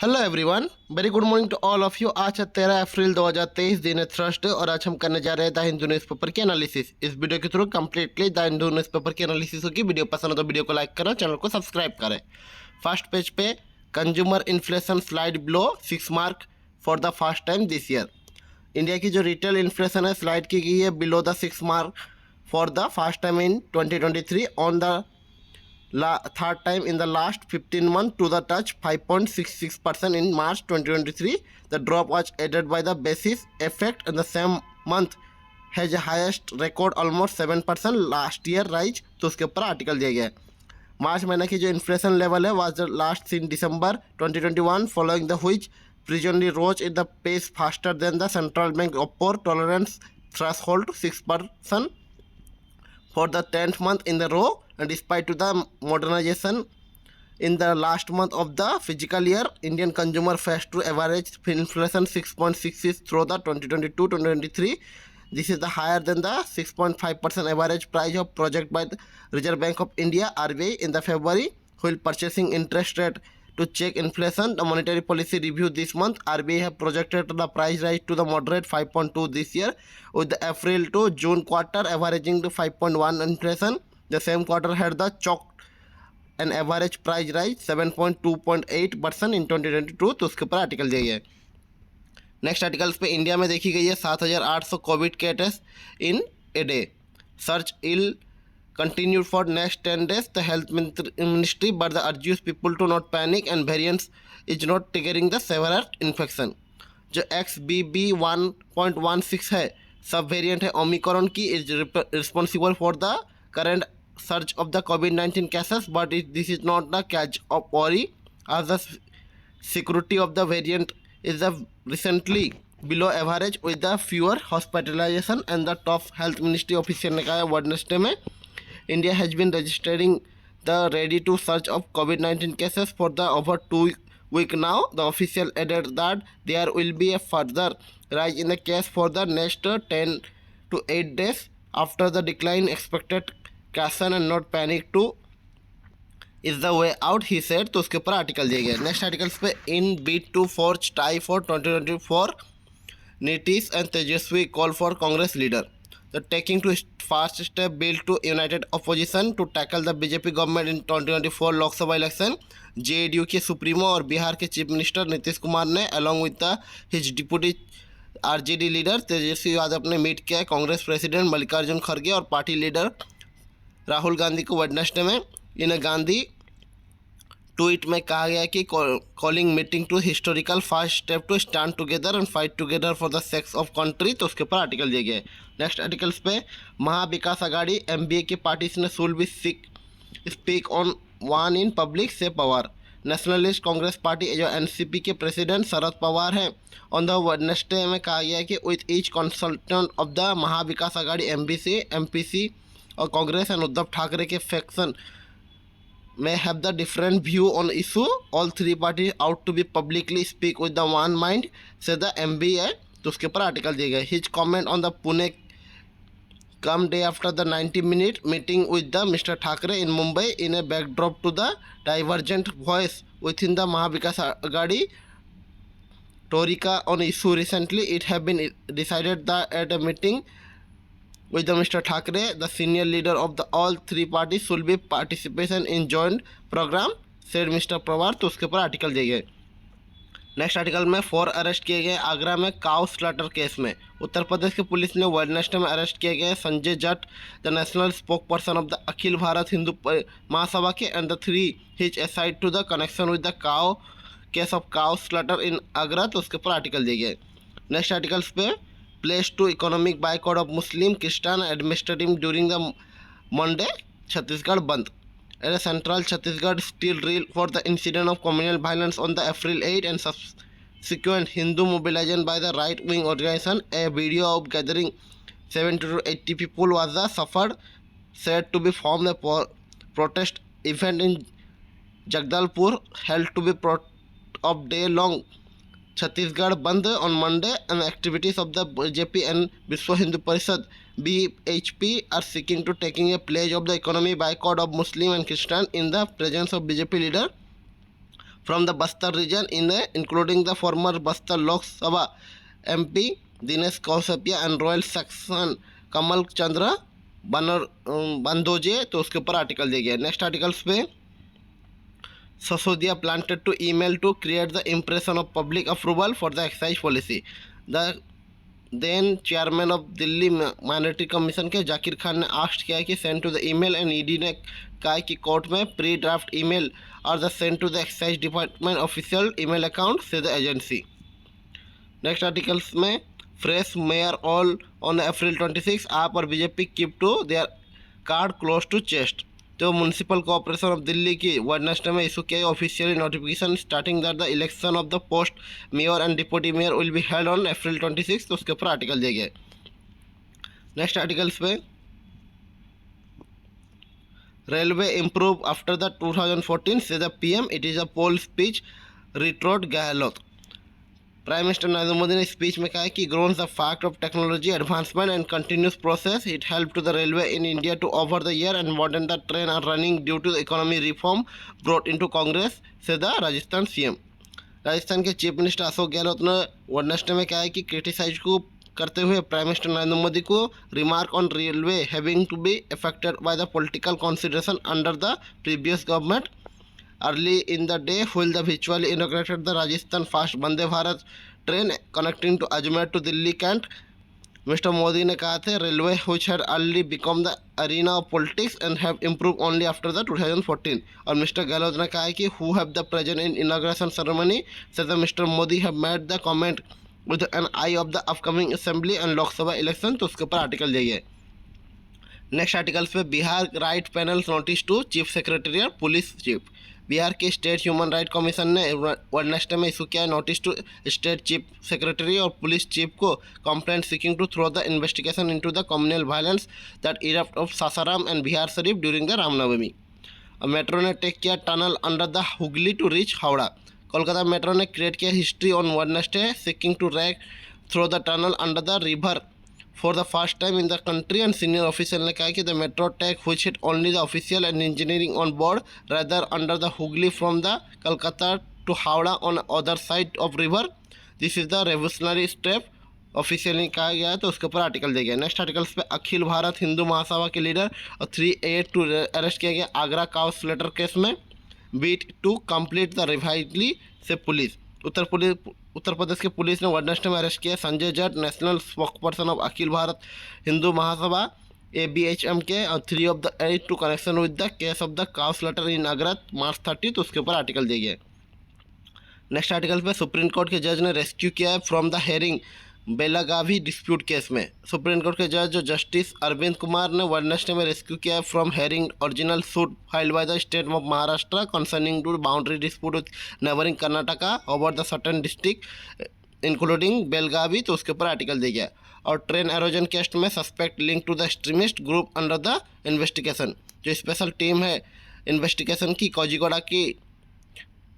Hello everyone, very good morning to all of you. आज है 13 अप्रैल 2023, दिन है थर्सडे और आज हम करने जा रहे हैं द हिंदू न्यूज़पेपर की एनालिसिस। इस वीडियो के through completely the Hindu newspaper की एनालिसिस होगी। वीडियो पसंद हो तो वीडियो को लाइक करें, चैनल को सब्सक्राइब करें। फर्स्ट पेज पे consumer inflation slide below 6 mark for the first time this year. India की जो रिटेल इन्फ्लेशन है स्लाइड की गई है below the 6 mark for the first time in 2023 on the third time in the last 15 months to the touch 5.66% in March 2023. The drop was aided by the basis effect in the same month has a highest record almost 7% last year rise। तो उसके ऊपर article दिया गया है। मार्च महीने की जो inflation level है was the last in December 2021 following the which presently rose in the pace faster than the central bank upper tolerance threshold to 6% for the 10th month in the row, and despite to the modernization in the last month of the fiscal year, Indian consumer faced to average inflation 6.66 through the 2022-2023. This is the higher than the 6.5% average price of project by the Reserve Bank of India (RBI) in the February, while purchasing interest rate to check inflation. The monetary policy review this month, RBI have projected the price rise to the moderate 5.2 this year, with the April to June quarter averaging to 5.1 inflation. The same quarter had the chalked an average price rise 7.2.8% in 2022। तो उसके ऊपर article दिया गया है। Next articles पे India में देखी गई है 7,800 covid cases in a day. Search ill continued for next 10 days. The health ministry but the urges people to not panic and variants is not triggering the severe infection। जो XBB.1.16 है सब variant है Omicron की, is responsible for the current search of the covid cases, but this is not the catch of worry as the security of the variant is recently below average with the fewer hospitalization। and the top health ministry official ने कहा है Wednesday में India has been registering the ready to surge of COVID-19 cases for the over 2 weeks now। The official added that there will be a further rise in the case for the next 10 to 8 days after the decline expected। caution and not panic to is the way out, he said। तो उसके ऊपर article दिए गए। Next articles पे in bid to for tie for 2024 Nitish and Tejashwi call for Congress leader. The taking to fast step bill to united opposition to tackle the BJP government in 2024 Lok Sabha election. JDU के supremo और बिहार के chief minister Nitish Kumar ने along with the his deputy RJD leader Tejashwi Yadav ने meet किया Congress president Mallikarjun खड़गे और party leader Rahul Gandhi को Wednesday में। इन गांधी ट्वीट में कहा गया कि calling meeting to historical first step to stand together and fight together for the sakes of country. तो उसके ऊपर आर्टिकल दिया गया है। नेक्स्ट आर्टिकल्स पे महाविकास आघाड़ी एमबीए के पार्टीज ने सुल be speak on one in public से पवार। नेशनलिस्ट कांग्रेस पार्टी जो एनसीपी के प्रेसिडेंट शरद पवार हैं ऑन द वेडनेसडे में कहा गया है कि with each consultant of the Mahavikas Aghadi MPC और कांग्रेस एंड उद्धव ठाकरे के faction may have the different view on issue, all three parties out to be publicly speak with the one mind, said the MBA। तो उसके ऊपर article दिए गए। His comment on the Pune come day after the 90-minute meeting with the Mr. Thackeray in Mumbai in a backdrop to the divergent voice within the Mahavikas Aghadi Torika on issue recently। It have been decided that at a meeting with the Mr. Thackeray, the senior leader of the all three parties should be participation in joint program, said Mr. Pawar. तो उसके ऊपर article दिए गए। Next article में 4 arrest किए गए आगरा में cow slaughter case में। उत्तर प्रदेश की पुलिस ने वेडनेसडे में अरेस्ट किए गए Sanjay Jat, the national spokesperson of the Akhil Bharat Hindu Mahasabha के, and the 3 hitch aside to the connection with the cow case of cow slaughter in Agra. तो उसके ऊपर आर्टिकल दिए गए। नेक्स्ट आर्टिकल्स पे place to economic boycott of Muslim Christian administrative during the Monday Chhattisgarh bandh. At central Chhattisgarh still reel for the incident of communal violence on the April 8 and subsequent Hindu mobilization by the right wing organization। A video of gathering 70 to 80 people was the suffered, said to be from a protest event in Jagdalpur held to be of day long Chhattisgarh Bandh on Monday, and activities of the BJP and Vishwa Hindu Parishad (BHP) are seeking to taking a pledge of the economy boycott of Muslim and Christian in the presence of BJP leader from the Bastar region including the former Bastar Lok Sabha MP Dinesh Kausapia and Royal Saxon कमल चंद्र बंदोजे, तो उसके ऊपर article दिया गया। Next articles पे Sasodia planted to email to create the impression of public approval for the excise policy. The then chairman of Delhi minority commission के जाकिर खान ने asked किया कि send to the email and ED ने कहा कि कोर्ट में pre draft email और the send to the excise department official email account से द एजेंसी। नेक्स्ट आर्टिकल्स में fresh mayor all on April 26 AAP और BJP keep to their card close to chest. तो municipal corporation of Delhi की Wednesday में issue किया officially notification starting that the election of the post mayor and deputy mayor will be held on April 26, तो उसके ऊपर article दिया गया। Next articles पे railway improve after the 2014 says the PM it is a poll speech retort Gehlot. Prime minister Narendra Modi ने speech में कहा है कि groans the fact of technology advancement and continuous process it help to the railway in India to over the year and modern the train are running due to the economy reform brought into Congress से the Rajasthan CM. Rajasthan के chief minister Ashok Gehlot ने Wednesday में कहा है कि criticise को करते हुए प्राइम मिनिस्टर नरेंद्र मोदी को remark on railway having to be affected by the political consideration under the previous government early in the day while the virtually inaugurated the Rajasthan fast Vande Bharat train connecting to Ajmer to Delhi Kant, Mr. Modi ने कहा था railway which had early become the arena of politics and have improved only after the 2014। और mister Gehlot ने कहा है कि who have the present in inauguration ceremony said that Mr. Modi have made the comment with an eye of the upcoming assembly and Lok Sabha election, तो उसके ऊपर article दिया गया। नेक्स्ट आर्टिकल्स पे Bihar right panel notice to chief secretary और police chief. Bihar के state human right commission ने Wednesday में इशू किया notice to state chief secretary और पुलिस चीफ को complaint seeking to throw the investigation into the communal violence that erupt of Sasaram and Bihar Sharif during the Ramnavami. Metro ने take किया tunnel under the Hooghly to reach Howrah. Kolkata metro ने create किया history on Wednesday seeking to rack through the tunnel under the river for the first time in the country, and senior official ने कहा कि the metro tech which hit only the official and engineering on board rather under the Hooghly from the Kolkata to Howrah on other side of river, this is the revolutionary step officially कहा गया है, तो उसके ऊपर article दिया गया। Next articles पे अखिल भारत हिंदू महासभा के लीडर और 382 अरेस्ट किया गया आगरा काउ स्लेटर केस में। बीट टू कंप्लीट द रिवाइवली से पुलिस उत्तर प्रदेश की पुलिस ने वेडनेसडे में अरेस्ट किया Sanjay Jat, national spokesperson of Akhil Bharat Hindu Mahasabha ABHM के और 3 of the 8 to connection with the case of the cow slaughter in Agra March 30, तो उसके ऊपर आर्टिकल दिया गया। नेक्स्ट आर्टिकल पे सुप्रीम कोर्ट के जज ने रेस्क्यू किया है from the hearing Belagavi dispute case में। सुप्रीम कोर्ट के जज जो जस्टिस अरविंद कुमार ने वेडनेसडे में रेस्क्यू किया है from hearing original suit filed by the state of Maharashtra concerning to boundary dispute with neighbouring Karnataka over the certain district including Belagavi, तो उसके ऊपर आर्टिकल दिया गया। और ट्रेन एरोजन केस में suspect link to the extremist group under the investigation. जो special team है investigation की कोझिकोड की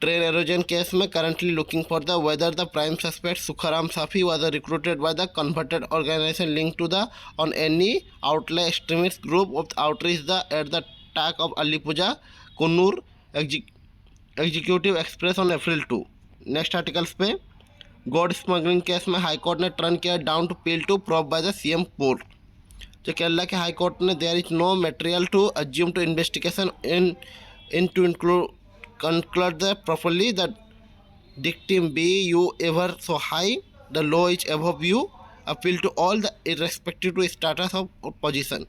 ट्रेन एरोजन केस में currently looking for the whether the prime suspect Sukharam Safi was recruited by the converted organisation link to the on any outlay extremist group of outreach the at the tack of Alappuzha Kannur executive express on April 2। Next articles पे gold smuggling case में high court ने turn किया down to plea to probe by the CM port. जो केरला के high court ने there is no material to assume to investigation in to include conclude that properly that dictum be you ever so high the law is above you appeal to all the irrespective to status of position।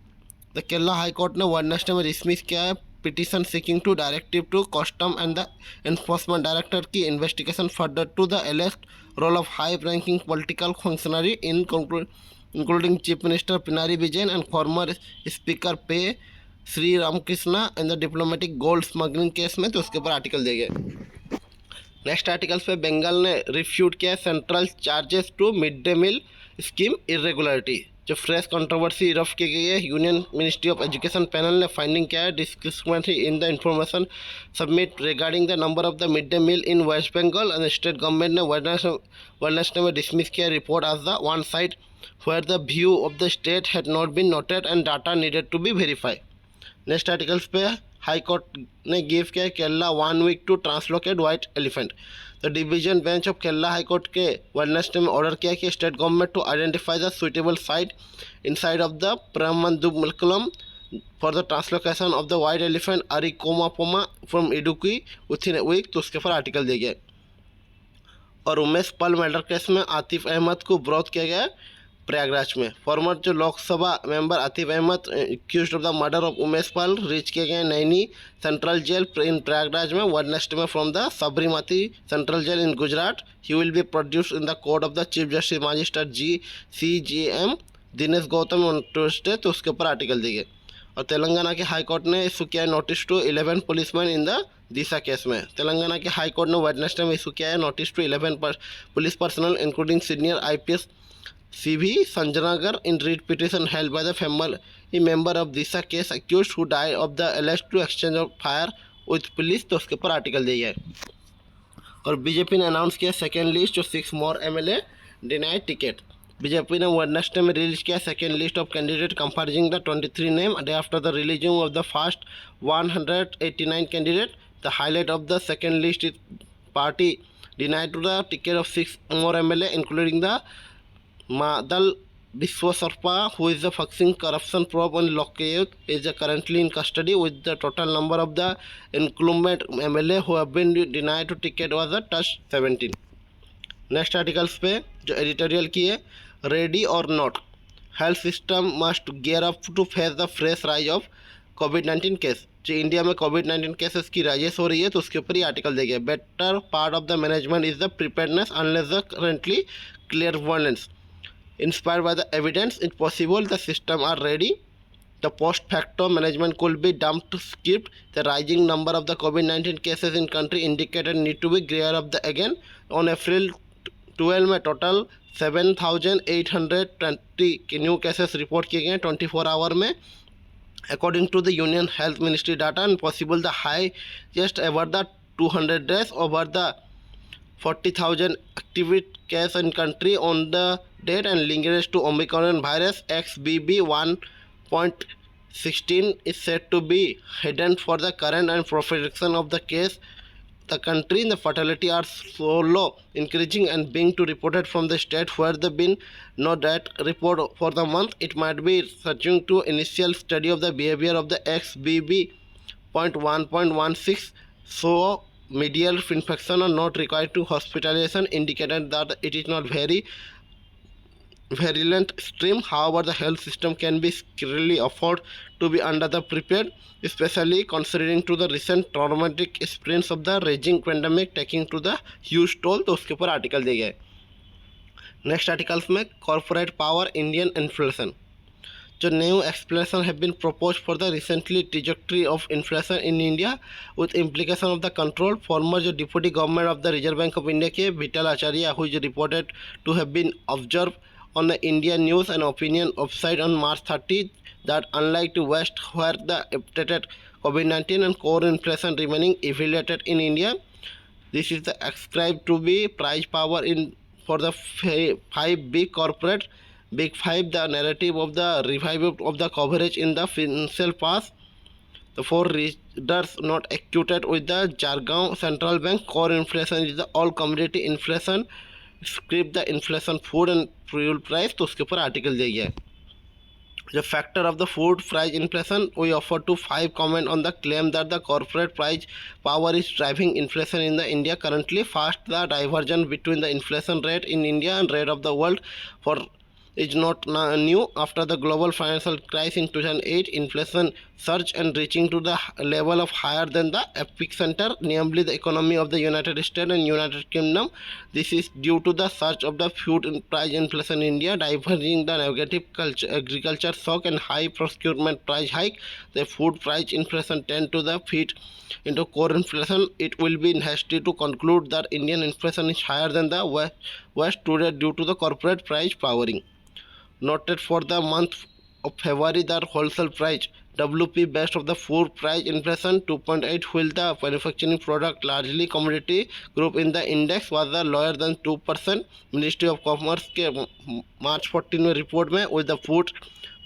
the Kerala High Court ने Wednesday में dismiss किया है petition seeking to directive to custom and the enforcement director की investigation further to the elect role of high ranking political functionary in including chief minister Pinarayi Vijayan and former speaker P Sree Ramakrishna and the diplomatic gold smuggling case में, तो उसके ऊपर article दिए गए। Next articles पे बंगाल ने refute किया central charges to mid day meal scheme irregularity. जो फ्रेश कंट्रोवर्सी रफ की गई है union ministry of education panel ने फाइंडिंग किया है discriminatory in the information submit regarding the number of the mid day meal in West Bengal and state government ने Wednesday में dismiss किया report as the one side where the view of the state had not been noted and data needed to be verified। Next articles पे high court ने give किया Kerala 1 week to translocate white elephant. तो division bench of Kerala high court के Wednesday में order किया कि state government to identify the suitable site inside of the Parambikulam for the translocation of the white elephant Arikomban from Idukki with in a week. तो उसके ऊपर article दिया गया। और उमेश पल मर्डर केस में आतिफ अहमद को ब्रोथ किया गया प्रयागराज में। फॉर्मर जो Lok Sabha member Atif Ahmed accused of the murder of Umesh Pal reach किए गए Naini central jail in Prayagraj में वेडनेसडे में from the Sabarmati central jail in Gujarat. He will be produced in the court of the chief justice magistrate GCGM Dinesh Gautam on Tuesday. तो उसके ऊपर article दिए गए। और तेलंगाना के हाई कोर्ट ने इशू किया notice to 11 policemen in the Disha case में। तेलंगाना के हाई कोर्ट ने वेडनेसडे में इशू किया है notice to 11 police personnel including senior IPS CV Sanjanagar in read petition held by the family member of Disha case accused who died of the alleged to exchange of fire with police। तो उसके ऊपर article दिया है। और BJP ने announce किया second list जो 6 more MLA denied ticket. BJP ने वेडनेसडे में रिलीज किया second list of candidate comprising the 23 name day after the releasing of the first 189 candidate. The highlight of the second list is party denied to the ticket of 6 more MLA including the Madal Biswasarpa, who is the fixing corruption probe on Lokayut, is currently in custody with the total number of the incumbent MLA who have been denied to ticket was a touch 17। Next articles पे जो editorial की है ready और not health system must gear up to face the fresh rise of कोविड-19 case. जो India में कोविड-19 cases की राइजेस हो रही है तो उसके ऊपर ही आर्टिकल दिया गया। Better part of the management is the preparedness unless the currently clairvoyance inspired by the evidence it's possible the system are ready the post facto management could be dumped to skip the rising number of the COVID-19 cases in country indicated need to be gear up the again on April 12 में total 7,820 new cases report किए गए 24 hour में according to the union health ministry data and possible the highest ever the 200 days over the 40,000 active cases in country on the date and linkage to Omicron virus XBB 1.16 is said to be hidden for the current and propagation of the case. The country and the fatality are slowly increasing and being to reported from the state where there been no death report for the month. It might be searching to initial study of the behavior of the XBB 1.16 so medial infection are not required to hospitalization indicated that it is not very virulent stream. However, the health system can be really afford to be under the prepared, especially considering to the recent traumatic experience of the raging pandemic taking to the huge toll। तो उसके ऊपर article दिए गए। Next articles में corporate power Indian inflation जो new explanation have been proposed for the recently trajectory of inflation in India with implication of the control। former जो deputy governor of the Reserve Bank of India के विठल आचार्य who is reported to have been observed on the India News and Opinion website on March 30 that unlike to West where the updated COVID-19 and core inflation remaining elevated in India, this is the ascribed to be price power in for the 5 big corporate Big Five, the narrative of the revival of the coverage in the financial past. The four readers not acquainted with the jargon central bank core inflation is the all commodity inflation script the inflation food and fuel price। तो उसके ऊपर article दिया गया है। The factor of the food price inflation we offer to 5 comment on the claim that the corporate price power is driving inflation in the India currently. First, the divergence between the inflation rate in India and rate of the world for is not new. After the global financial crisis in 2008, inflation surged and reaching to the level of higher than the epicenter, namely the economy of the United States and United Kingdom. This is due to the surge of the food price inflation in India, diverging the negative agriculture shock and high procurement price hike. The food price inflation tend to the feed into core inflation. It will be hasty to conclude that Indian inflation is higher than the West today due to the corporate price powering. Noted for the month of February, the wholesale price WP based of the food price inflation 2.8 while the manufacturing product largely commodity group in the index was the lower than 2%। Ministry of commerce के मार्च 14 में report में with the food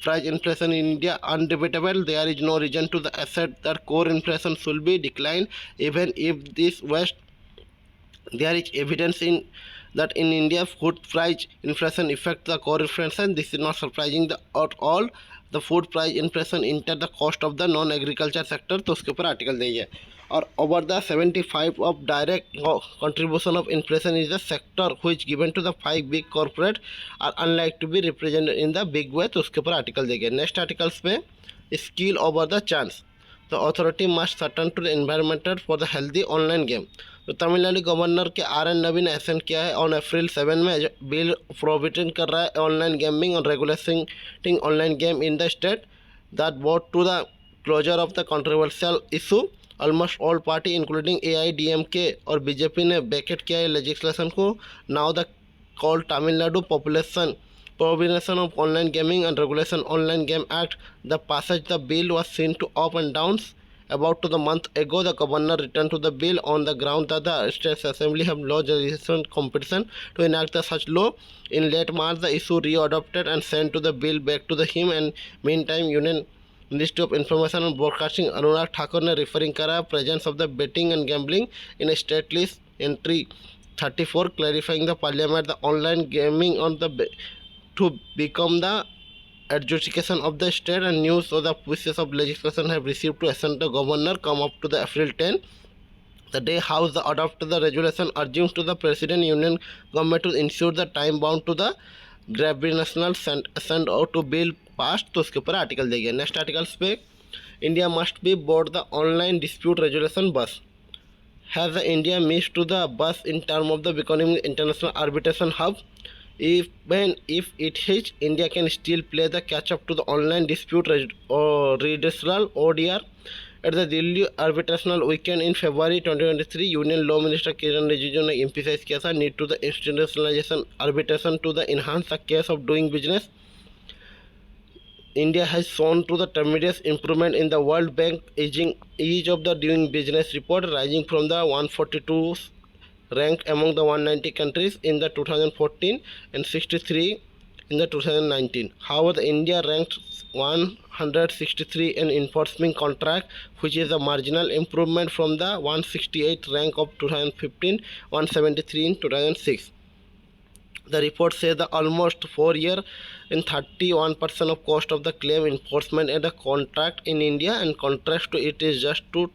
price inflation in India undebatable. There is no reason to the assert that core inflation should be declined, even if this West there is evidence in that in India food price inflation affects the core inflation. This is not surprising at all. The food price inflation enter the cost of the non agriculture sector. तो उसके ऊपर article दी है और over the 75 of direct contribution of inflation is the sector which given to the 5 big corporate are unlikely to be represented in the big way. तो उसके ऊपर article दी गई. Next articles में skill over the chance. The authority must attend to the environment for the healthy online game. तो Tamil Nadu governor के RN. नवी ने accent किया है ऑन अप्रैल 7 में बिल प्रोविजन कर रहा है ऑनलाइन गेमिंग और regulating online game in the state that brought to the closure of the controversial issue. Almost all party including AIDMK और बीजेपी ने बैकेट किया है लेजिस्लेशन को. Now the call Tamil Nadu population Prohibition of Online Gaming and Regulation Online Game Act. The passage the bill was seen to up and downs. About to the month ago, the governor returned to the bill on the ground that the State Assembly have law legislation competition to enact such law. In late March, the issue re-adopted and sent to the bill back to the him. And meantime, Union Ministry of Information and Broadcasting Anurag Thakur ने referring करा presence of the betting and gambling in a state list entry 34 clarifying the parliament the online gaming on the to become the adjudication of the state and news of the pieces of legislation have received to assent the governor come up to the April 10. The day House adopted the resolution urging to the President Union government to ensure the time bound to the national assent out to bill passed. तो उसके ऊपर article देंगे. Next articles पे India must be board the online dispute resolution बस. Has India missed to the bus in terms of the becoming international arbitration hub? Even if it is, India can still play the catch-up to the online dispute redressal (ODR). At the Delhi Arbitrational Weekend in February 2023, Union Law Minister Kiran Rijiju ने emphasize किया था need to the institutionalization arbitration to the enhance the case of doing business. India has shown to the tremendous improvement in the World Bank ease of the doing business report, rising from the 142 rank among the 190 countries in the 2014 and 63 in the 2019. However, India ranked 163 in enforcement contract, which is a marginal improvement from the 168 rank of 2015, 173 in 2006. The report says that almost 4 years and 31% of cost of the claim enforcement and the contract in India, and contrast to it is just to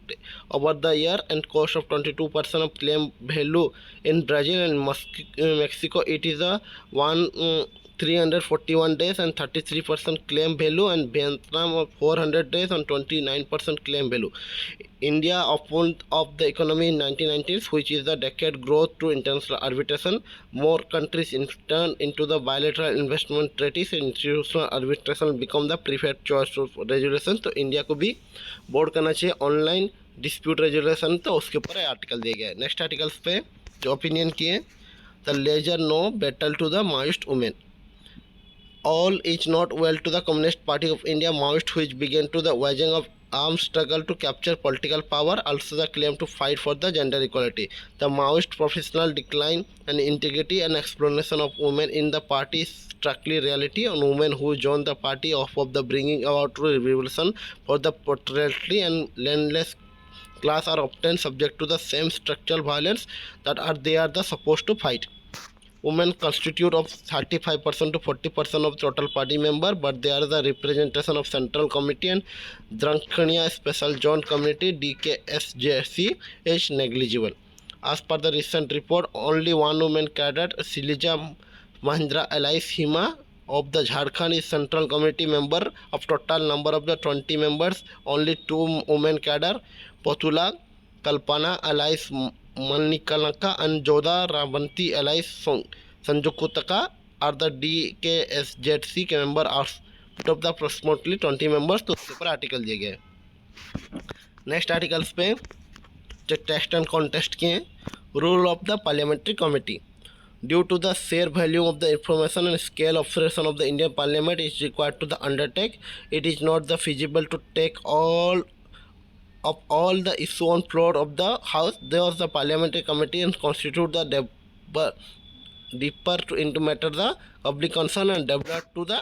over the year and cost of 22% of claim value in Brazil and Mexico. It is a 341 days and 33% claim value, and Vietnam of 400 days and 29% claim value. India opened up the economy in 1990s, which is the decade growth to international arbitration. More countries turn into the bilateral investment treaties and institutional arbitration become the preferred choice of resolution. तो India को भी board करना चाहिए online dispute resolution. तो उसके ऊपर article दिए गए. नेक्स्ट आर्टिकल्स पे जो ओपिनियन किए, the laser no battle to the Maoist women. All is not well to the Communist Party of India Maoist, which began to the waging of armed struggle to capture political power, also the claim to fight for the gender equality. The Maoist professional decline and integrity and exploitation of women in the party is strictly reality, and women who join the party off of the bringing about to revolution for the patriarchy and landless class are often subject to the same structural violence that are they are the supposed to fight. Women constitute of 35% to 40% of total party member, but they are the representation of Central Committee and Drankania Special Joint Committee (DKSJC) is negligible. As per the recent report, only one woman cadet, Silija Mahindra Alice Hima of the Jharkhand, is Central Committee member. Of total number of the 20 members, only 2 women cadre, Potula Kalpana Alice Manikalaka and Joda Ravanti Alice Sanjukutaka are the DKSZC member out of the approximately 20 members. तो उसके ऊपर article दिए गए. Next articles पे जो test and contest किए हैं, rule of the parliamentary committee. Due to the sheer volume of the information and scale of operation of the Indian Parliament is required to the undertake, it is not the feasible to take all the issue on floor of the house. There the parliamentary committee and constitute the deeper into matter the public concern and develop to the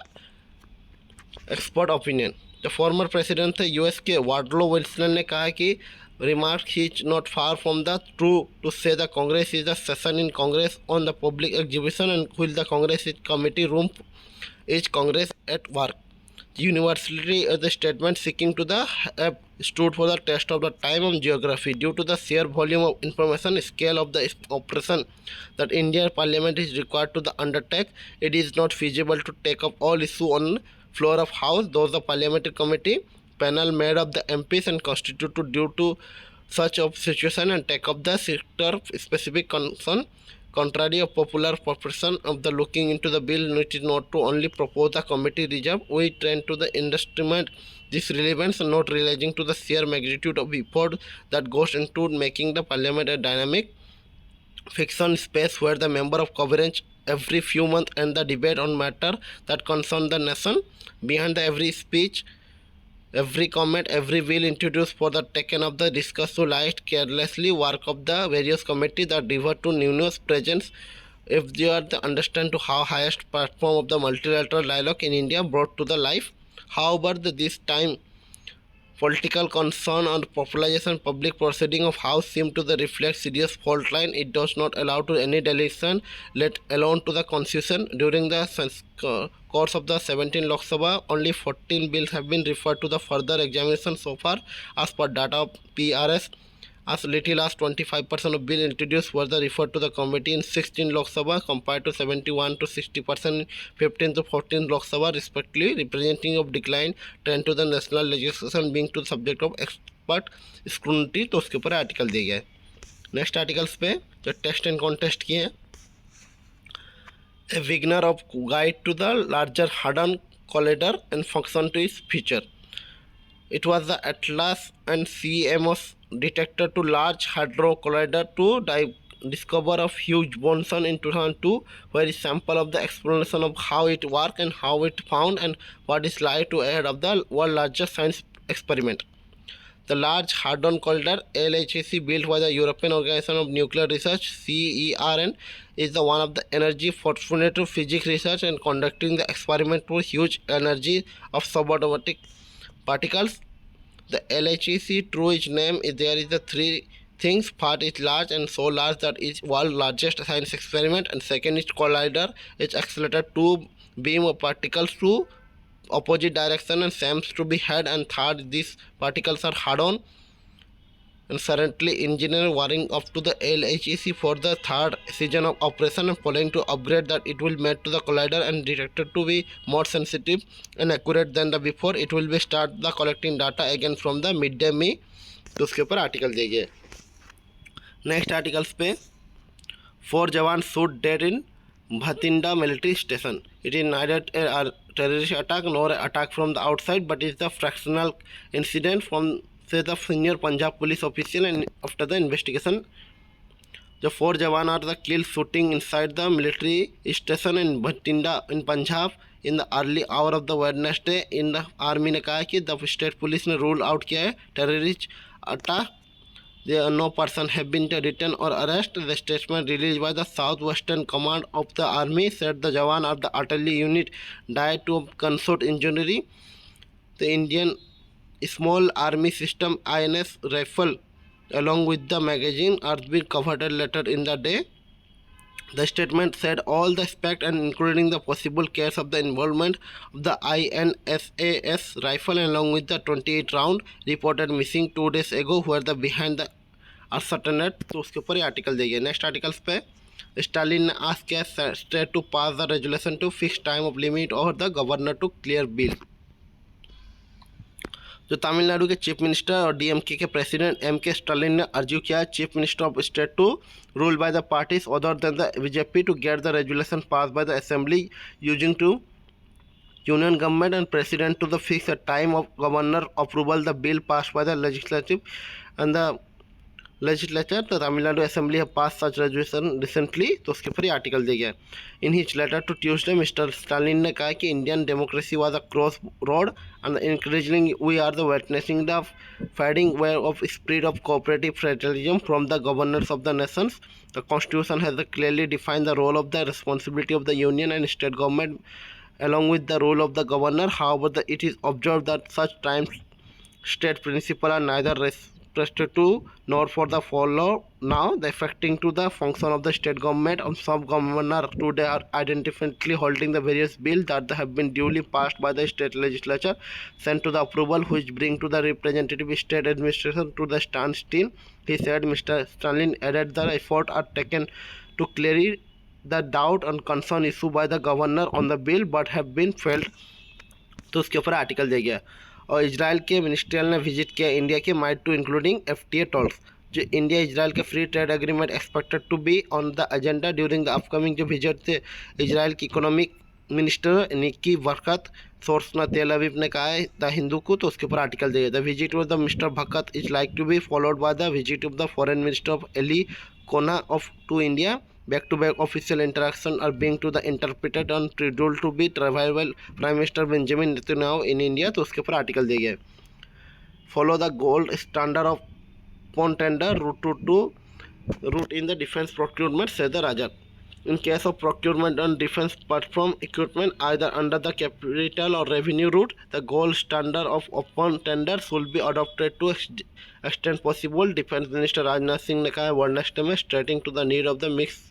expert opinion. The former president थे US के वार्डलो Wilson ने कहा कि remark he is not far from the true to say the Congress is a session in Congress on the public exhibition and will the Congress is committee room is Congress at work. Universally, the statement seeking to the have stood for the test of the time and geography due to the sheer volume of information scale of the operation that Indian Parliament is required to the undertake. It is not feasible to take up all issue on floor of House. Those the Parliamentary Committee panel made of the MPs and constituted due to such of situation and take up the sector specific concern. Contrary of popular perception of the looking into the bill, it is not to only propose the committee reserve. We tend to the instrument this relevance, not realizing to the sheer magnitude of effort that goes into making the parliament a dynamic fiction space where the member of coverage every few months and the debate on matter that concern the nation. Behind the every speech, every comment, every bill introduced for the taken of the discuss to light carelessly work of the various committees that divert to numerous presence if they are the understand to how highest platform of the multilateral dialogue in India brought to the life. However, this time political concern and popularization public proceeding of House seem to the reflect serious fault line. It does not allow to any deletion, let alone to the constitution. During the course of the 17 Lok Sabha, only 14 bills have been referred to the further examination so far, as per data of PRS. As little as 25% of bills introduced were referred to the committee in 16 Lok Sabha compared to 71 to 60% in 15 to 14 Lok Sabha respectively, representing of decline trend to the national legislation being to the subject of expert scrutiny. तो उसके ऊपर article दिए गए। Next articles पे जो test and contest किए हैं, a beginner of guide to the larger Hadron collider and function to its feature. It was the Atlas and CMOS detector to Large Hadron Collider to discover of huge boson in 2002, where a sample of the explanation of how it worked and how it found and what is like to ahead of the world largest science experiment. The Large Hadron Collider LHC built by the European Organization of Nuclear Research CERN is the one of the energy fortunate to physics research and conducting the experiment for huge energy of subatomic particles. The LHC true its name is there is the three things. Part is large and so large that is world largest science experiment, and second is collider, it accelerated two beam of particles to opposite direction and seems to be head, and third these particles are hadron and currently engineer wiring up to the LHC for the third season of operation and following to upgrade that it will made to the collider and detected to be more sensitive and accurate than the before. It will be start the collecting data again from the midday me. तो उसके ऊपर article दिए। Next articles पे 4 जवान shoot dead in Bhatinda military station. It is neither a terrorist attack nor an attack from the outside, but is the fractional incident from say the senior Punjab police official, and after the investigation the 4 jawan are the killed shooting inside the military station in Bhatinda in Punjab in the early hour of the Wednesday. In the army ने कहा कि the state police ने rule out किया है terrorist attack. There are no person have been written or arrested. The statement released by the Southwestern Command of the Army said the Jawan of the artillery unit died to gunshot injury. The Indian small army system INS rifle along with the magazine are being covered later in the day. The statement said all the aspects and including the possible case of the involvement of the INSAS rifle along with the 28 round reported missing 2 days ago where the behind the ascertained. तो उसके ऊपर ये article देंगे। Next articles पे स्टालिन ने ask किया state to pass the resolution to fix time of limit और the governor to clear bill. जो तमिलनाडु के चीफ मिनिस्टर और डीएमके के प्रेसिडेंट एमके स्टालिन ने अर्ज्यू किया chief minister of state to rule by the parties other than the BJP to get the resolution pass by the assembly using to union government and president to the fix a time of governor approval the bill passed by the legislative and the legislature. The Tamil Nadu Assembly have passed such resolution recently. तो उसके ऊपर article दिया गया। In his letter to Tuesday, Mr. Stalin ने कहा कि Indian democracy was a crossroad and increasingly we are the witnessing the fading wave of spirit of cooperative federalism from the governors of the nations. The Constitution has clearly defined the role of the responsibility of the union and state government along with the role of the governor. However, it is observed that such times state principles are neither respected to nor for the follow now the affecting to the function of the state government. Some governor today are identically holding the various bills that have been duly passed by the state legislature sent to the approval, which bring to the representative state administration to the standstill. He said. Mr. Stalin added the effort are taken to clear the doubt and concern issued by the governor on the bill but have been failed. तो उसके ऊपर article दे गया। और Israel के ministerial ने visit किया India के might to including FTA talks, जो इंडिया इजराइल के free trade agreement expected to be on the agenda during the upcoming जो विजिट थे इजराइल की economic minister Niki Barkat source न तेल अवीब ने कहा है द हिंदू को। तो उसके ऊपर आर्टिकल दिया the visit of the mister भक्कत is like to be followed by the visit of the foreign minister of एली कोना of to India. Back-to-back official interactions are being to the interpreted and scheduled to be travel Prime Minister Benjamin Netanyahu in India। तो उसके ऊपर article दिया गया। Follow the gold standard of contender route in the defense procurement, said the Raja. In case of procurement on defense platform equipment either under the capital or revenue route, the gold standard of open tender should be adopted to extent possible। Defense Minister Rajnath Singh ने कहा Wednesday में stating to the need of the mixed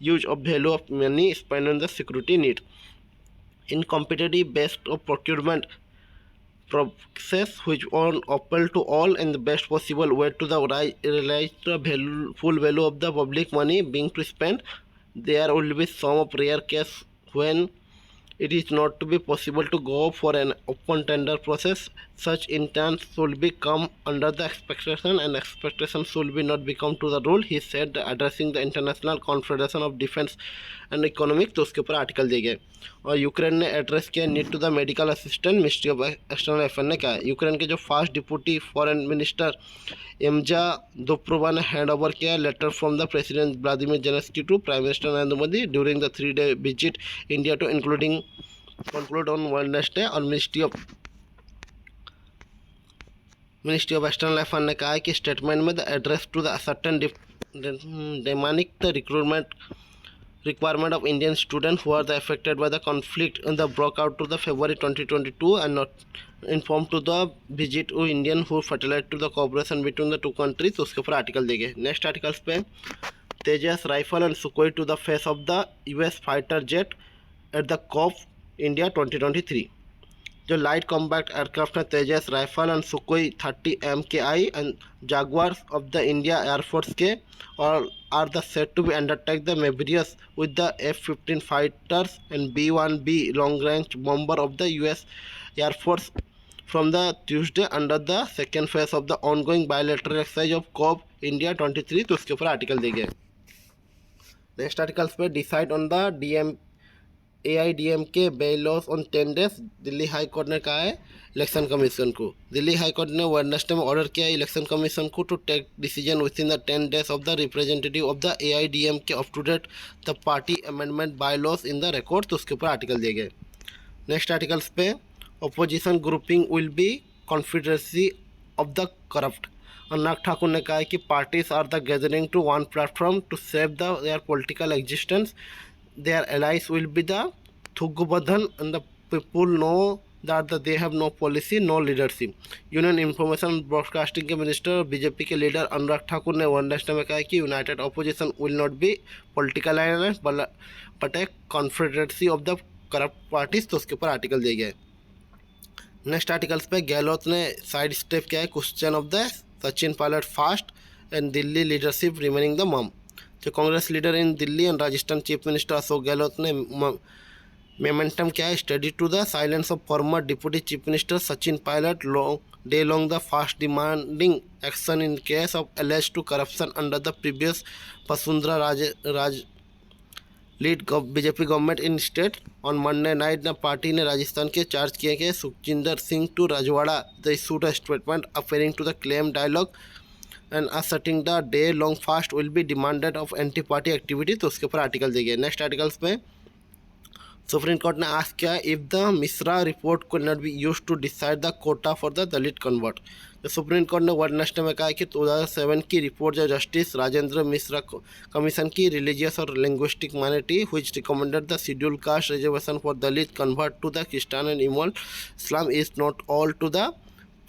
use of value of money spent on the security need in competitive based of procurement process which on appeal to all in the best possible way to the realize the full value of the public money being to spend. There will be some of rare case when it is not to be possible to go for an open tender process. Such intent should be come under the expectation and expectation should be not become to the rule, he said, addressing the International Confederation of Defense and Economic। तो उसके ऊपर article दिए गए। और Ukraine ने address किया need to the medical assistant, ministry of external affair ने कहा। यूक्रेन के जो फास्ट डिप्यूटी फॉरेन मिनिस्टर एमजा दोप्रोवा ने हैंड ओवर किया letter from the president Vladimir Zelensky to prime minister Narendra Modi during the 3-day visit India to including conclude on Wednesday। और ministry of external affair ने कहा है कि स्टेटमेंट में the address to the certain डेमानिक the recruitment requirement of Indian students who are affected by the conflict in the broke out to the February 2022 and not informed to the visit to Indian who fertilized to the cooperation between the two countries। तो उसके ऊपर article देंगे। Next articles पे Tejas Rafale and Sukhoi to the face off the US fighter jet at the Cope India 2023। जो light combat aircraft है Tejas Rafale and Sukhoi 30 MKI and Jaguars of the India air force के और are the set to be undertake the Mavericks with the F-15 fighters and B-1B long-range bomber of the US Air Force from the Tuesday under the second phase of the ongoing bilateral exercise of COP India 23। तो उसके ऊपर article देंगे। Next articles पे decide on the AIDMK bylaws on 10 days। Delhi high court ने कहा है election commission को। Delhi high court ने वेडनेसडे में ऑर्डर किया इलेक्शन कमीशन को to take decision within the 10 days of the representative of the AIDMK of to date the party amendment bylaws in the record. तो उसके ऊपर article दिए गए। नेक्स्ट आर्टिकल्स पे opposition grouping will be confederacy of the corrupt. Anurag Thakur ने कहा है कि parties are the gathering to one platform to save their political existence. Their allies will be the Thugubadhan and the people know that they have no policy, no leadership। Union information broadcasting के minister BJP के leader अनुराग ठाकुर ने Wednesday में कहा कि United opposition will not be political alliance but A confederacy of the corrupt parties. तो उसके ऊपर article दिए गए। नेक्स्ट आर्टिकल्स पे गहलोत ने साइड स्टेप किया है question of the Sachin Pilot fast and Delhi leadership remaining the mum. जो Congress leader in Delhi and Rajasthan chief minister Ashok Gehlot ने मोमेंटम क्या है study to the silence of former deputy chief minister Sachin Pilot day long the fast demanding action in case of allege to corruption under the previous Vasundhara Raje led BJP government in state. On Monday night the party ने राजस्थान के charge किए गए Sukhjinder Singh to Randhawa the issued a statement अफेयरिंग to the claim dialogue and asserting the day long fast will be demanded of anti party activity. तो उसके ऊपर article दिए गए। नेक्स्ट आर्टिकल्स में सुप्रीम कोर्ट ने आस्क किया if the Mishra report could not be use to decide the quota for the Dalit convert. तो supreme court ने वेडनेसडे में कहा कि 2007 की रिपोर्ट जो जस्टिस राजेंद्र मिश्रा कमीशन की रिलीजियस और linguistic minority which recommended the schedule caste reservation for Dalit convert to the Christian and Islam is not all to the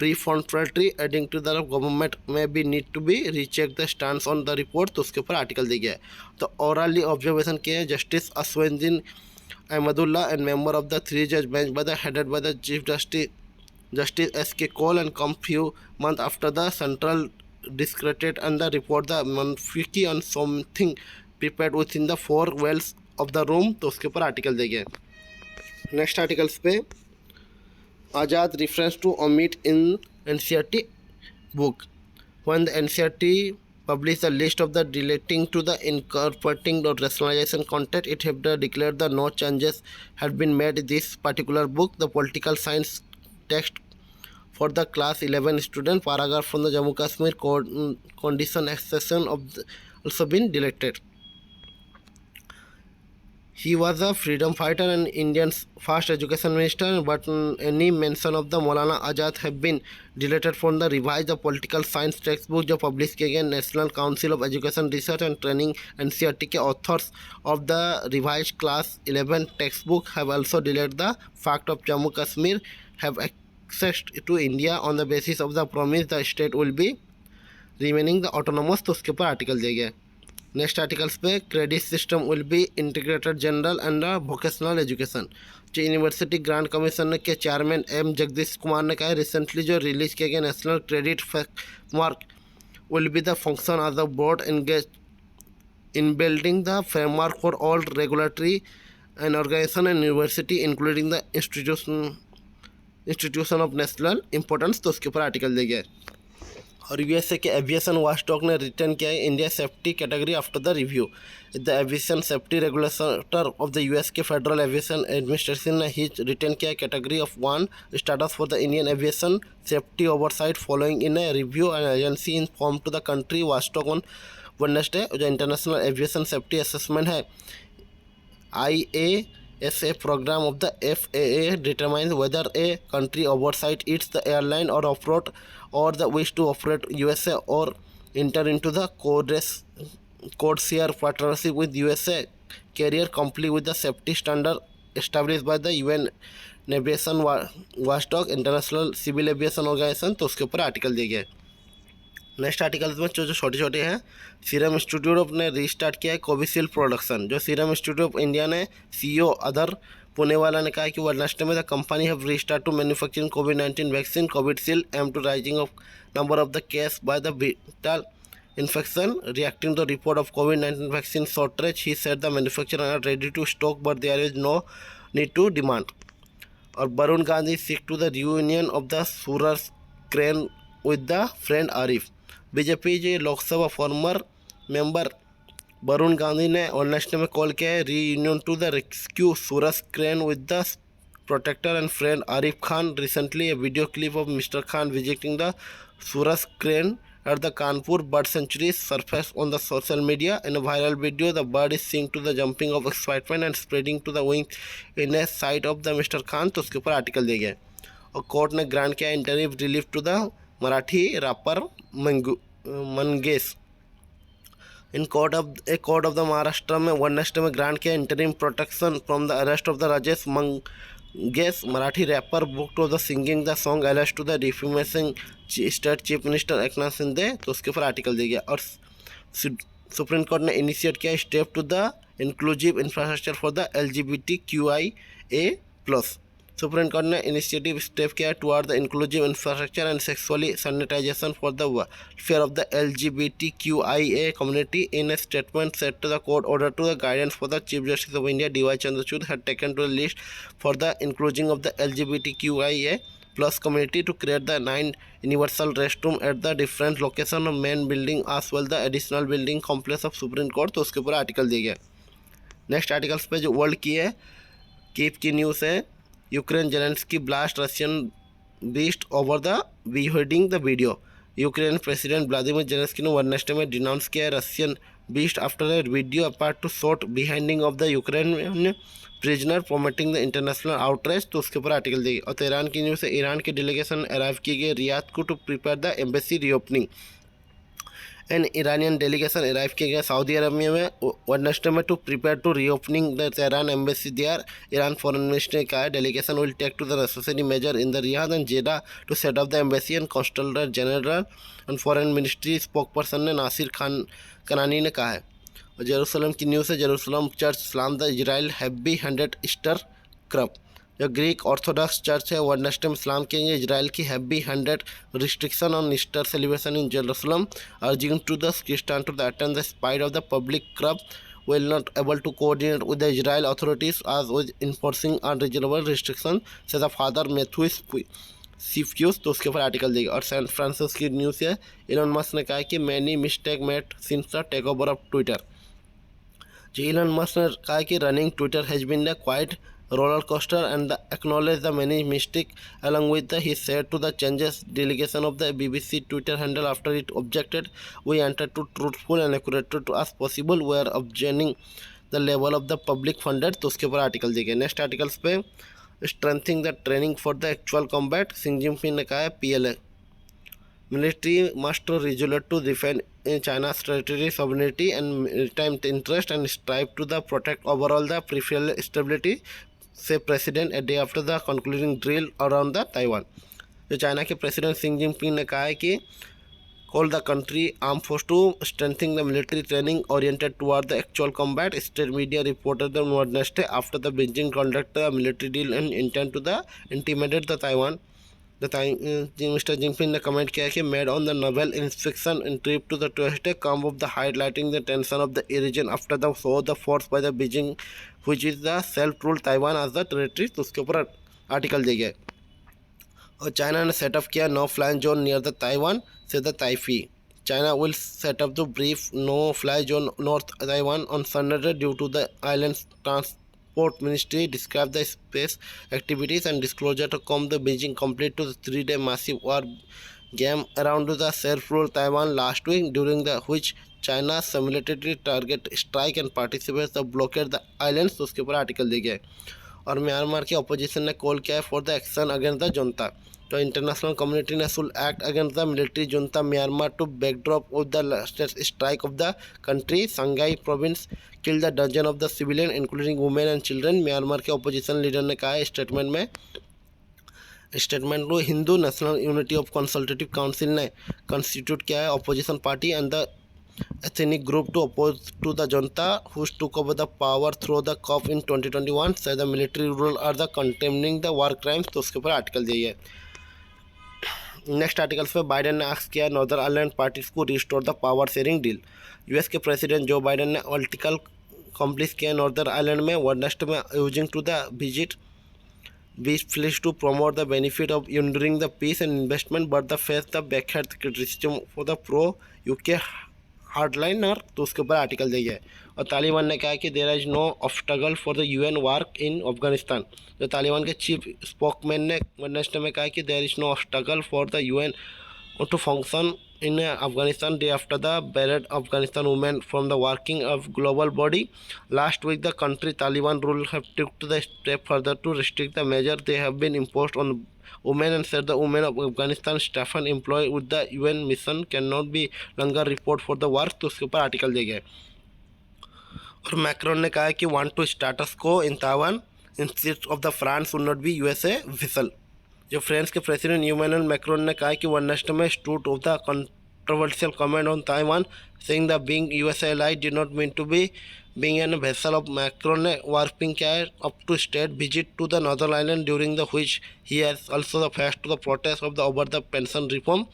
prefrontal adding to the government may be need to be recheck the stance on the report। तो उसके ऊपर article दिया गया है। तो orally observation किए हैं justice Ashwin Ahmadullah and member of the three judge bench by the headed by the Chief Justice S.K. Cole and come few months after the central discredited and the report the Manfiki on something prepared within the four walls of the room। तो उसके ऊपर article दिए गए। Next articles पे Azad reference to omit in NCERT book. When the NCERT published the list of the relating to the incorporating or rationalization content, it had declared that no changes had been made in this particular book. The political science text for the class 11 student paragraph from the Jammu Kashmir condition accession of also been deleted. He was a freedom fighter and India's first education minister, but any mention of the Maulana Azad have been deleted from the revised political science textbook जो published किए गए National Council of Education Research and Training NCERT के authors of the revised class 11 textbook have also deleted the fact of Jammu Kashmir have accessed to India on the basis of the promise the state will be remaining the autonomous। तो उसके ऊपर article दिया गया है। Next articles पे credit system will be integrated general and vocational education. जो university grant commission के chairman M Jagadesh Kumar ने कहा है रिसेंटली जो रिलीज किया गया national credit framework will be the function as the board engage in building the framework for all regulatory and organisation and university including the institution of national importance. तो उसके ऊपर article दिया गया है। और यूएसए के एविएशन वॉचडॉग ने return किया है India safety category after the review. The aviation safety regulator of the US के फेडरल एविएशन एडमिनिस्ट्रेशन ने ही रिटर्न किया है category of 1 status for the Indian aviation safety oversight following in a review and agency inform to the country watchdog on Wednesday. जो international aviation safety assessment है IASA program of the FAA determines whether a country oversight its the airline or off-road or the wish to operate USA or enter into the code share partnership with USA carrier comply with the safety standard established by the UN Aviation Watchdog International Civil Aviation Organization। तो उसके ऊपर article दिया गया है। Next article में जो छोटे छोटे हैं सीरम इंस्टीट्यूट ने रीस्टार्ट किया है कोविशील्ड प्रोडक्शन। जो सीरम इंस्टीट्यूट ऑफ इंडिया ने CEO अदर पुनेवाला ने कहा है कि वेडनेसडे में the company have restart to manufacturing कोविड-19 vaccine Covishield am to rising of number of the case by the viral infection reacting to the report of COVID-19 vaccine shortage। He said the manufacturers are ready to stock but there is no need to demand। और Varun Gandhi seek to the reunion of the Suraj Crane with the friend Arif। BJP के Lok Sabha former member Varun Gandhi ने Wednesday में call किया है reunion to the rescue Suraj crane with the protector and friend Arif Khan। Recently, a video clip of Mr. Khan visiting the Suraj crane at the Kanpur Bird Sanctuary surfaced on the social media। In a viral video, the bird is seen to the jumping of excitement and spreading to the wings in a sight of the Mr. Khan। तो उसके ऊपर article दिया गया और court ने grant किया interim relief to the Marathi rapper Mangesh. In court of the Maharashtra में Wednesday में ग्रांट किया interim protection from the arrest of the Rajesh Mangesh Marathi rapper book to the singing the song arrest to the defamation state chief minister Eknath Shinde. तो उसके ऊपर article दिया गया और supreme court ने इनिशिएट किया step to the inclusive infrastructure for the LGBTQIA+। Supreme court ने initiative step किया toward the inclusive infrastructure and sexually sanitisation for the welfare of the LGBTQIA community। In a statement said to the court order to the guidance for the Chief Justice of India D.Y. Chandrachud had taken to the list for the inclusion of the LGBTQIA+ community to create the 9 universal restroom at the different location of main building as well the additional building complex of Supreme Court। तो उसके ऊपर article दिया गया। Next articles पे जो world की है keep की न्यूज़ है Ukraine Zelensky blast Russian beast over the beheading the video. Ukraine president Vladimir Zelensky ने वेडनेसडे में डिनाउंस किया है Russian beast after a video apart to short behinding of the Ukrainian prisoner promoting the international outrage। तो उसके ऊपर article देगी। और Iran की न्यूज़ है, ईरान की डेलीगेशन अराइव की गई रियाद को to prepare the embassy reopening. An Iranian delegation arrive किया गया सऊदी अरबिया में वेडनेसडे में to prepare to reopening the Tehran embassy there. Iran foreign minister ने कहा है delegation will take to the necessary measure in the Riyadh and Jeddah to set up the embassy and consulate general and foreign ministry spokesperson ने Nasser Khan कनानी ने कहा है। और Jerusalem की न्यूज़ है, Jerusalem church slams the Israel heavy handed Easter curb. जो Greek Orthodox church है वेडनेसडे में इस्लाम के इजराइल की heavy handed restriction on Easter celebration in Jerusalem urging to the Christian to the attend the spite of the public curb will not able to coordinate with the Israel authorities as with enforcing unreasonable restriction says the father Matthew Sifius। तो उसके ऊपर article देगा। और San Francisco की news है, Elon Musk ने कहा कि many mistake made since the take over of Twitter. जो इलॉन मस्क ने कहा कि running Twitter has been the quite roller coaster and the acknowledge the many mistake along with the he said to the changes delegation of the BBC Twitter handle after it objected we entered to truthful and accurate to as possible we are obtaining the level of the public funded। तो उसके ऊपर article देंगे। Next articles पे strengthening the training for the actual combat Singh Jinping ने कहा है PLA military must resolute to defend China's territory sovereignty and maritime interest and strive to the protect overall the peripheral stability से president a day after the concluding drill around the Taiwan. जो China के president सिंह Jinping ने कहा है कि call the country arm force to strengthening the military training oriented toward the actual combat. State media reported the Wednesday after the Beijing conduct the military deal and intent to the intimidated the Taiwan. Mister Jinping ने comment किया कि made on the novel inspection in trip to the Tuesday come of the highlighting the tension of the region after the show the force by the Beijing which is the self-ruled Taiwan as the territory। तो उसके ऊपर article दिया गया। और China ने set up किया no fly zone near the Taiwan से the ताइफी। China will set up the brief no fly zone north Taiwan on Saturday due to the islands transport ministry describe the space activities and disclosure to come the Beijing complete to the 3-day massive war game around the self-ruled Taiwan last week during the which China simultaneously target strike and participate the blockade the islands। तो उसके ऊपर article दिया गया है। और Myanmar की opposition ने call किया है for the action against the junta. तो इंटरनेशनल कम्युनिटी ने should act against the military junta Myanmar to backdrop of the latest strike of the country Sagaing province kill the dozen of the civilian including women and children. Myanmar के opposition leader ने कहा है statement में हिंदू national unity of consultative council ने constitute किया है opposition party and the ethnic group to oppose to the junta who took over the power through the coup in 2021 say the military rule are the condemning the war crimes। तो उसके ऊपर article दिया है। Next articles पे Biden ने ask किया Northern Ireland parties को restore the power sharing deal. US के प्रेसिडेंट जो बाइडेन ने आर्टिकल कम्प्लीट किया नॉर्दर्न आयरलैंड में वेडनेसडे में using to the visit be pleased to promote the benefit of enduring the peace and investment but the face the backhand criticism for the pro UK hardliner. तो उसके ऊपर article दिया है। और तालिबान ने कहा कि there is no obstacle for the UN work in Afghanistan. जो तालिबान के चीफ स्पोकमैन ने वेडनेसडे में कहा कि there is no obstacle for the UN to function in Afghanistan day after the barred Afghanistan women from the working of global body. Last week the country Taliban rule have took the step further to restrict the measure they have been imposed on women and said the women of Afghanistan staff and employed with the UN mission cannot be longer report for the work। तो उसके ऊपर article दिया गया। और Macron ने कहा कि want to status quo in Taiwan instead of the France would not be USA vessel। जो फ्रांस के प्रेसिडेंट इमैनुअल मैक्रोन ने कहा कि वेडनेसडे में stood of the controversial comment on Taiwan saying the being USA ally did not mean to be being an vessel of Macron ने warping किया है up to state visit to the northern island during the which he has also the faced to the protest of the over the pension reform.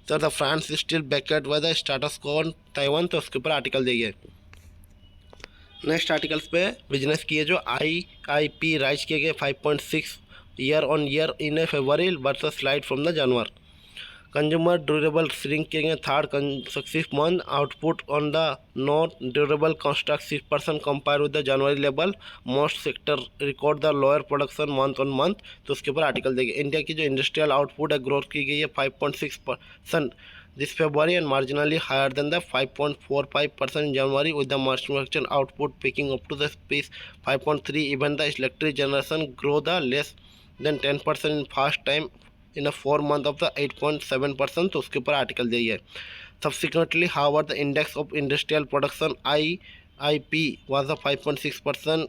Sir the France is still बैकेड by the status quo on Taiwan. तो उसके ऊपर article दिया गया। Next articles पे business की है जो IIP rise किए गए 5.6 year-on-year in a February versus slide from the January। Consumer durable shrink किए गए third consecutive month output on the non-durable construct 6% compared with the January level। most sector record the lower production month on month। तो उसके ऊपर article देंगे। India की जो industrial output है growth की गई है 5.6% this February and marginally higher than the 5.45% in January, with the manufacturing output picking up to the pace 5.3. Even the electric generation grow the less than 10% in fast time in a 4 month of the 8.7%. तो उसके ऊपर article दी है. Subsequently, however, the index of industrial production IIP was a 5.6%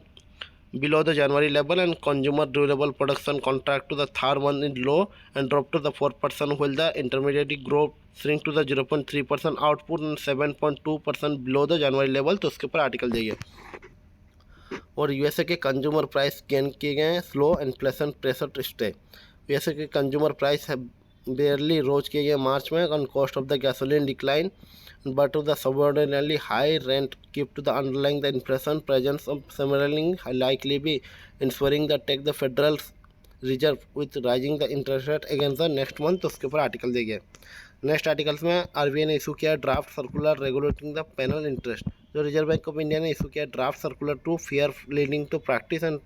below the January level, and consumer durable production contract to the third one in low and dropped to the 4%, while the intermediate growth shrink to the 0.3% output and 7.2% below the January level. तो उसके ऊपर article चाहिए. और USA के consumer price gain किए गए हैं, slow inflation pressure stay. USA के कंज्यूमर प्राइस है barely rose किए गए मार्च में on cost of the gasoline decline, but to the subordinately high rent keep to the underlying the inflation presence of similarly likely be ensuring that take the federal reserve with rising the interest rate against the next month. तो उसके ऊपर article दे गया. Next articles में RBI ने issue किया draft circular regulating the penal interest. जो reserve bank of India ने इशू किया draft circular to fair lending to practice and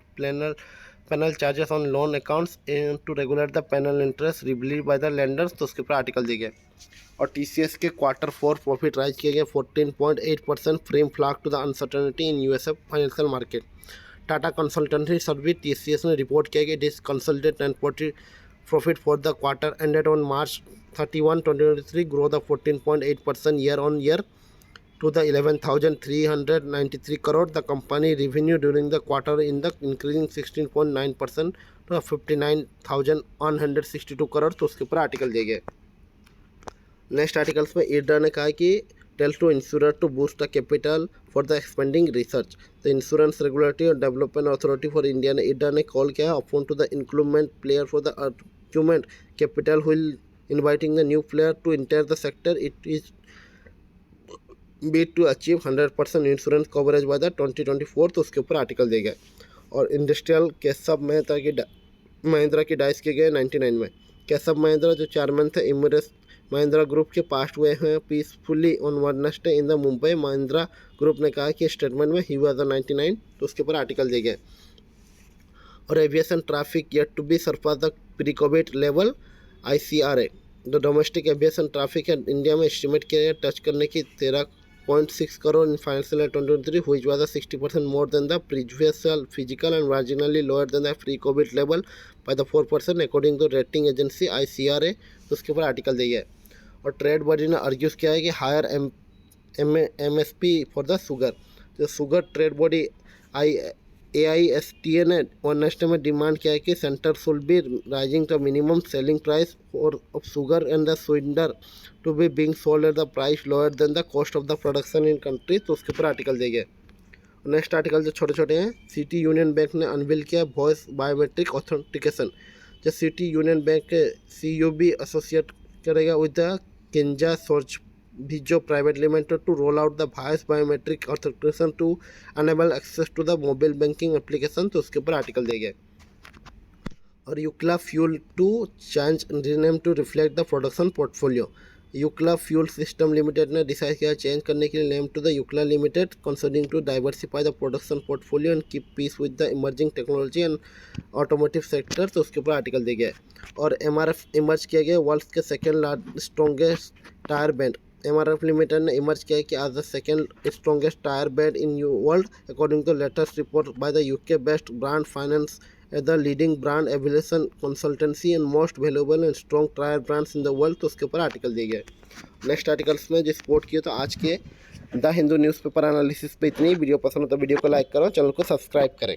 penal charges on loan accounts to regulate the penal interest relieve by the lenders. तो उसके ऊपर article दिए गए. और TCS के क्वार्टर 4 प्रॉफिट राइज किए गए 14.8%, frame flag to the uncertainty in USA financial market. Tata consultancy service TCS ने रिपोर्ट किया कि it is consulted and profit for the quarter ended on March 31, 2023 growth of 14.8% year on year to the 11,393 crore. The company revenue during the quarter in the increasing 16.9% to 59,162 crore. तो उसके ऊपर article दिए गए. Next articles में IRDA ने कहा कि tell to insure to boost the capital for the expanding research. The insurance regulatory और डेवलपमेंट अथॉरिटी फॉर इंडिया ने IRDA ने कॉल किया upon to the incumbent player for the argument capital while inviting the new player to enter the sector. It is beat to achieve 100% insurance coverage by the 2024. तो उसके ऊपर article दिया गया. और industrial Keshav Mahindra की dice किए गए 99 में. केशव महिंद्रा जो चेयरमैन थे इमरेस महिंद्रा ग्रुप के पास्ट हुए हैं peacefully on Wednesday in the Mumbai. Mahindra group ने कहा कि स्टेटमेंट में ही वाज 99. तो उसके ऊपर आर्टिकल दिए गए. और aviation traffic yet to be surpass the pre covid level ICRA. The domestic aviation traffic India में एस्टिमेट किया गया टच करने की 13.6 crore in financial year 2023, which was 60% more than the previous fiscal and marginally lower than the pre covid level by the 4% according to rating agency ICRA. तो उसके ऊपर article दिया है. और ट्रेड बॉडी ने आर्ग्यूज किया है कि higher MSP for the sugar. जो शुगर ट्रेड बॉडी AISTA ने वेडनेसडे में डिमांड किया है कि centre should be rising the minimum selling price of sugar and the sweetener to be being sold at the price lower than the cost of the production in country. तो उसके ऊपर article दिए गए. Next article जो छोटे छोटे हैं City Union Bank ने अनवील किया वॉइस बायोमेट्रिक ऑथेंटिकेशन. जो सिटी यूनियन बैंक के CUB एसोसिएट करेगा विद द किंजा सोर्च Vijo Private Limited to roll out the voice biometric authentication to enable access to the mobile banking application. तो उसके ऊपर आर्टिकल दिए गए. और Ucal fuel to change rename to reflect the production portfolio. Ucal Fuel System Limited ने decide किया change करने के लिए name to the Ucal Limited considering to diversify the production portfolio and keep pace with the emerging technology and automotive sector. तो उसके ऊपर article दिए गए. और MRF इमर्ज किया गया वर्ल्ड के second strongest tyre brand. MRF limited ने इमर्ज किया कि आज the second strongest tyre brand in world according to latest report by the UK best brand finance at the leading brand evaluation consultancy and most valuable and strong tyre brands in the world. तो उसके ऊपर article दिए गए. Next articles में जो sport किए तो आज के द हिंदू न्यूज़पेपर एनालिसिस पे इतनी. वीडियो पसंद हो तो वीडियो को लाइक करो, चैनल को सब्सक्राइब करें.